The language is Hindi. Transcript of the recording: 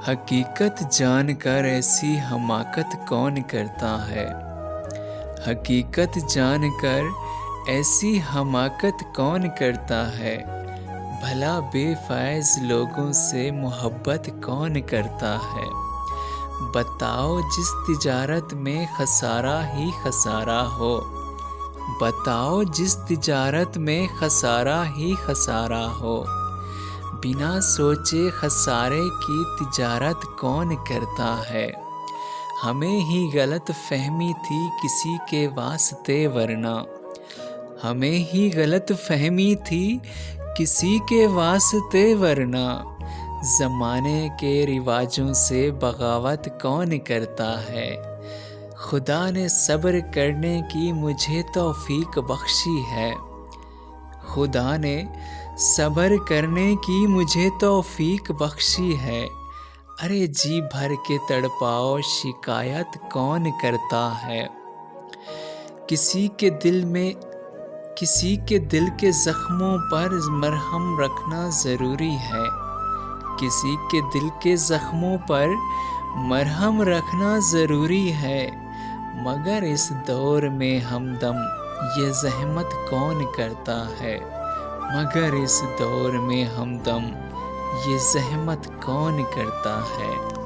हकीकत जानकर ऐसी हमाकत कौन करता है। हकीकत जानकर ऐसी हमाकत कौन करता है। भला बेफैज़ लोगों से मोहब्बत कौन करता है। बताओ जिस तिजारत में खसारा ही खसारा हो। बताओ जिस तिजारत में खसारा ही खसारा हो। बिना सोचे खसारे की तिजारत कौन करता है। हमें ही गलत फहमी थी किसी के वास्ते वरना। हमें ही गलत फहमी थी किसी के वास्ते वरना। ज़माने के रिवाजों से बगावत कौन करता है। खुदा ने सब्र करने की मुझे तौफीक बख्शी है। खुदा ने सब्र करने की मुझे तौफीक बख्शी है। अरे जी भर के तड़पाओ शिकायत कौन करता है। किसी के दिल के ज़ख्मों पर मरहम रखना ज़रूरी है। किसी के दिल के ज़ख्मों पर मरहम रखना ज़रूरी है। मगर इस दौर में हमदम ये ज़हमत कौन करता है। मगर इस दौर में हमदम ये ज़हमत कौन करता है।